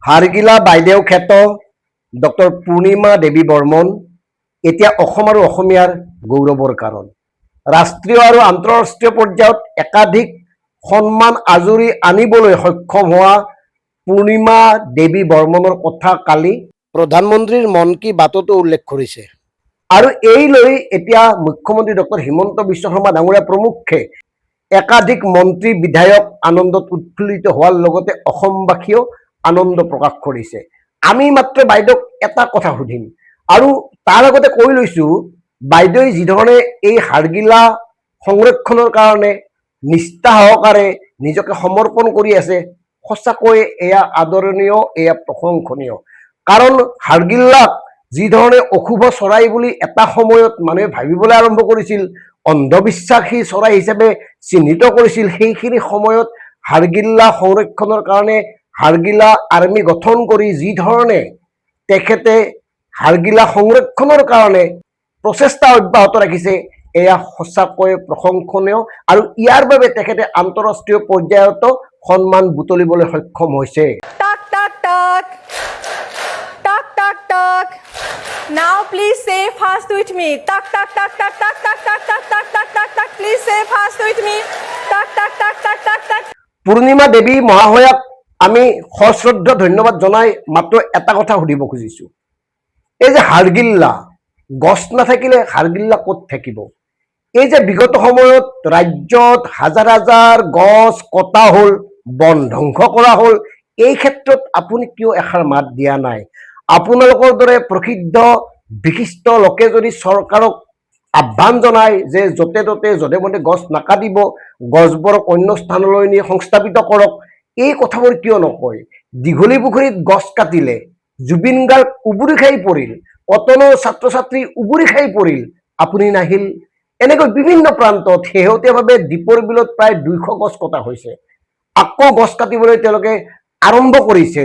হাৰগিলা বাইদেউ খ্যাত ডক্টৰ পূৰ্ণিমা দেৱী বৰ্মন এতিয়া অসম আৰু অসমীয়াৰ গৌৰৱৰ কাৰণ। ৰাষ্ট্ৰীয় আৰু আন্তঃৰাষ্ট্ৰীয় পৰ্যায়ত একাধিক সন্মান আজুৰি আনিবলৈ সক্ষম হোৱা পূৰ্ণিমা দেৱী বৰ্মনৰ কথা কালি প্ৰধানমন্ত্ৰীৰ মন কী বাততো উল্লেখ কৰিছে। আৰু এই লৈ এতিয়া মুখ্যমন্ত্ৰী ডক্টৰ হিমন্ত বিশ্ব শৰ্মা ডাঙৰীয়া প্ৰমুখ্যে একাধিক মন্ত্ৰী বিধায়ক আনন্দত উৎফুল্লিত হোৱাৰ লগতে অসমবাসীয়েও আনন্দ প্ৰকাশ কৰিছে। আমি মাত্ৰ বাইদেউক এটা কথা সুধিম আৰু তাৰ আগতে কৈ লৈছো, বাইদেৱে যিধৰণে এই হাৰগিলা সংৰক্ষণৰ কাৰণে নিষ্ঠা সহকাৰে নিজকে সমৰ্পণ কৰি আছে, সঁচাকৈ এয়া আদৰণীয়, এয়া প্ৰশংসনীয়। কাৰণ হাৰগিল্লাক যিধৰণে অশুভ চৰাই বুলি এটা সময়ত মানুহে ভাবিবলৈ আৰম্ভ কৰিছিল, অন্ধবিশ্বাসী চৰাই হিচাপে চিহ্নিত কৰিছিল, সেইখিনি সময়ত হাৰগিল্লা সংৰক্ষণৰ কাৰণে হাৰগিলা আৰ্মি গঠন কৰি যিধৰণে তেখেতে হাৰগিলা সংৰক্ষণৰ কাৰণে প্ৰচেষ্টা অব্যাহত ৰাখিছে, এয়া সঁচাকৈ প্ৰশংসনীয়। আৰু ইয়াৰ বাবে তেখেতে আন্তঃৰাষ্ট্ৰীয় পৰ্যায়তো সন্মান বুটলিবলৈ সক্ষম হৈছে। Now please say fast with me. Tak tak tak tak tak tak tak tak tak tak tak tak. Please say fast with me. Tak tak tak tak tak tak. পূৰ্ণিমা দেৱী মহাশয়াক আমি সশ্ৰদ্ধ ধন্যবাদ জনাই মাত্ৰ এটা কথা সুধিব খুজিছো, এই যে হাৰগিল্লা গছ নাথাকিলে হাৰগিল্লা ক'ত থাকিব? এই যে বিগত সময়ত ৰাজ্যত হাজাৰ হাজাৰ গছ কটা হ'ল, বন ধ্বংস কৰা হ'ল, এই ক্ষেত্ৰত আপুনি কিয় এষাৰ মাত দিয়া নাই? আপোনালোকৰ দৰে প্ৰসিদ্ধ বিশিষ্ট লোকে যদি চৰকাৰক আহ্বান জনায় যে য'তে ত'তে যধে মধে গছ নাকাটিব, গছবোৰক অন্য স্থানলৈ নি সংস্থাপিত কৰক, এই কথাবোৰ কিয় নকয়? দীঘলী পুখুৰীত গছ কাটিলে জুবিন গাৰ্গ উবুৰি খাই পৰিল, কটনৰ ছাত্ৰ ছাত্ৰী উবুৰি খাই পৰিল, আপুনি নাহিল। এনেকৈ বিভিন্ন প্ৰান্তত শেহতীয়াভাৱে দীপৰ বিলত প্ৰায় 200 গছ কটা হৈছে। আকৌ গছ কাটিবলৈ তেওঁলোকে আৰম্ভ কৰিছে।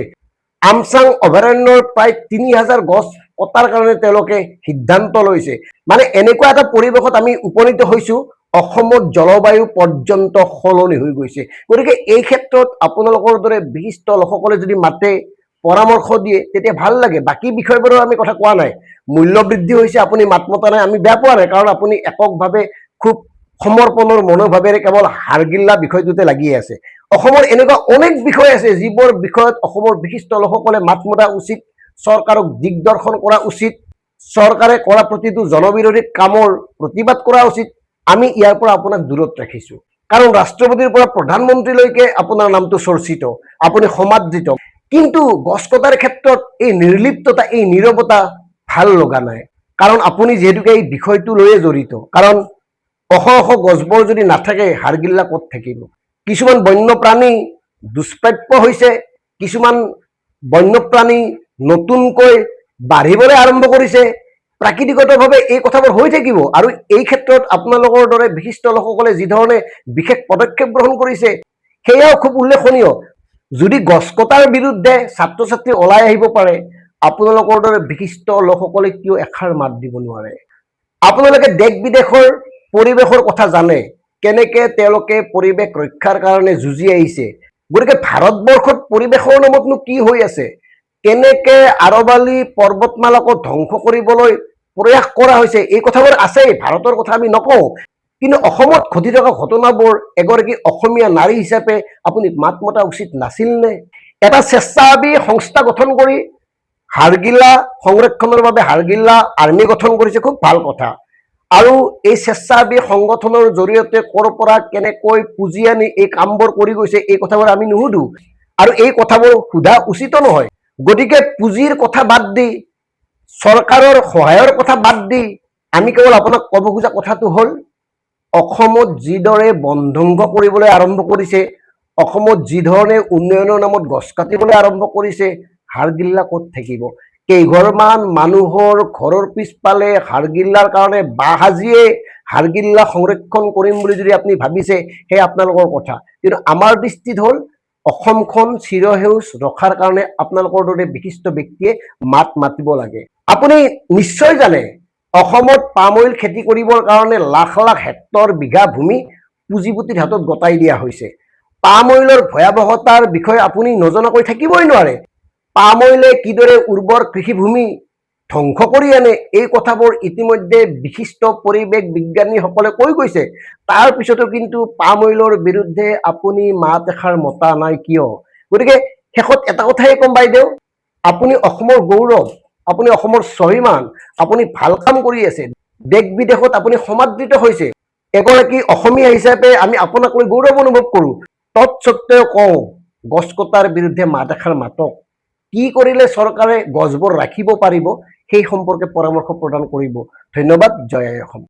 আমচাং অভয়াৰণ্যৰ প্ৰায় 3000 গছ কটাৰ কাৰণে তেওঁলোকে সিদ্ধান্ত লৈছে। মানে এনেকুৱা এটা পৰিৱেশত আমি উপনীত হৈছো, অসমৰ জলবায়ু পৰ্যন্ত সলনি হৈ গৈছে। গতিকে এই ক্ষেত্ৰত আপোনালোকৰ দৰে বিশিষ্ট লোকসকলে যদি মাতে, পৰামৰ্শ দিয়ে, তেতিয়া ভাল লাগে। বাকী বিষয়বোৰৰ আমি কথা কোৱা নাই। মূল্য বৃদ্ধি হৈছে, আপুনি মাত মতা নাই, আমি বেয়া পোৱা নাই, কাৰণ আপুনি এককভাৱে খুব সমৰ্পণৰ মনোভাৱেৰে কেৱল হাৰগিল্লা বিষয়টোতে লাগি আছে। অসমৰ এনেকুৱা অনেক বিষয় আছে যিবোৰ বিষয়ত অসমৰ বিশিষ্ট লোকসকলে মাত মতা উচিত, চৰকাৰক দিগদৰ্শন কৰা উচিত, চৰকাৰে কৰা প্ৰতিটো জনবিৰোধী কামৰ প্ৰতিবাদ কৰা উচিত। আমি ইয়াৰ পৰা আপোনাক দূৰত ৰাখিছো, কাৰণ ৰাষ্ট্ৰপতিৰ পৰা প্ৰধানমন্ত্ৰীলৈকে আপোনাৰ নামটো চৰ্চিত, আপুনি সমাদৃত। কিন্তু গছ কটাৰ ক্ষেত্ৰত এই নিৰ্লিপ্ততা, এই নীৰৱতা ভাল লগা নাই। কাৰণ আপুনি যিহেতুকে এই বিষয়টো লৈয়ে জড়িত। কাৰণ অশ গছবোৰ যদি নাথাকে হাৰগিল্লা ক'ত থাকিব? কিছুমান বন্যপ্ৰাণী দুষ্প্ৰাপ্য হৈছে, কিছুমান বন্যপ্ৰাণী নতুনকৈ বাঢ়িবলৈ আৰম্ভ কৰিছে। প্ৰাকৃতিকভাৱে এই কথাবোৰ হৈ থাকিব। আৰু এই ক্ষেত্ৰত আপোনালোকৰ দৰে বিশিষ্ট লোকসকলে যিধৰণে বিশেষ পদক্ষেপ গ্ৰহণ কৰিছে, সেয়াও খুব উল্লেখনীয়। যদি গছ কটাৰ বিৰুদ্ধে ছাত্ৰ ছাত্ৰী ওলাই আহিব পাৰে, আপোনালোকৰ দৰে বিশিষ্ট লোকসকলে কিয় এষাৰ মাত দিব নোৱাৰে? আপোনালোকে দেশ বিদেশৰ পৰিৱেশৰ কথা জানে, কেনেকে তেওঁলোকে পৰিৱেশ ৰক্ষাৰ কাৰণে যুঁজি আহিছে। গতিকে ভাৰতবৰ্ষত পৰিৱেশৰ নামতনো কি হৈ আছে? কেনেকে আৰবালি পৰ্বতমালাকো ধ্বংস কৰিবলৈ প্ৰয়াস কৰা হৈছে, এই কথাবোৰ আছেই। ভাৰতৰ কথা আমি নকওঁ, কিন্তু অসমত ঘটি থকা ঘটনাবোৰ এগৰাকী অসমীয়া নাৰী হিচাপে আপুনি মাত মতা উচিত নাছিল নে? এটা স্বেচ্ছাসেৱী সংস্থা গঠন কৰি হাৰগিল্লা সংৰক্ষণৰ বাবে হাৰগিল্লা আৰ্মি গঠন কৰিছে, খুব ভাল কথা। আৰু এই স্বেচ্ছাসেৱী সংগঠনৰ জৰিয়তে ক'ৰ পৰা কেনেকৈ পুঁজি আনি এই কামবোৰ কৰি গৈছে, এই কথাবোৰ আমি নুসুধো, আৰু এই কথাবোৰ সোধা উচিত নহয়। গতিকে পুঁজিৰ কথা বাদ দি, চৰকাৰৰ সহায়ৰ কথা বাদ দি, আমি কেৱল আপোনাক ক'ব খোজা কথাটো হ'ল, অসমত যিদৰে বন ধ্বংস কৰিবলৈ আৰম্ভ কৰিছে, অসমত যিধৰণে উন্নয়নৰ নামত গছ কাটিবলৈ আৰম্ভ কৰিছে, হাৰগিল্লা ক'ত থাকিব? কেইঘৰমান মানুহৰ ঘৰৰ পিছফালে হাৰগিল্লাৰ কাৰণে বাঁহ সাজিয়ে হাৰগিল্লা সংৰক্ষণ কৰিম বুলি যদি আপুনি ভাবিছে, সেই আপোনালোকৰ কথা। কিন্তু আমাৰ দৃষ্টিত হ'ল, অসমখন চিৰসেউজ ৰখাৰ কাৰণে আপোনালোকৰ দৰে বিশিষ্ট ব্যক্তিয়ে মাত মাতিব লাগে। আপুনি নিশ্চয় জানে, অসমত পাম অইল খেতি কৰিবৰ কাৰণে লাখ লাখ হেক্টৰ বিঘা ভূমি পুঁজিপতিৰ হাতত গতাই দিয়া হৈছে। পাম অইলৰ ভয়াৱহতাৰ বিষয়ে আপুনি নজনাকৈ থাকিবই নোৱাৰে। পাম অইলে কিদৰে উৰ্বৰ কৃষিভূমি ধ্বংস কৰি আনে, এই কথাবোৰ ইতিমধ্যে বিশিষ্ট পৰিৱেশ বিজ্ঞানীসকলে কৈ গৈছে। তাৰ পিছতো কিন্তু পাম অইলৰ বিৰুদ্ধে আপুনি মাত এষাৰ মতা নাই কিয়? গতিকে শেষত এটা কথাই ক'ম বাইদেউ, আপুনি অসমৰ গৌৰৱ, আপুনি অসমৰ স্বাভিমান, আপুনি ভাল কাম কৰি আছে, দেশ বিদেশত আপুনি সমাদৃত হৈছে। এগৰাকী অসমীয়া হিচাপে আমি আপোনাক লৈ গৌৰৱ অনুভৱ কৰোঁ। তৎসত্বেও কওঁ, গছ কটাৰ বিৰুদ্ধে মাত এষাৰ মাতক। কি কৰিলে চৰকাৰে গছবোৰ ৰাখিব পাৰিব সেই সম্পৰ্কে পৰামৰ্শ প্ৰদান কৰিব। ধন্যবাদ। জয় আই অসম।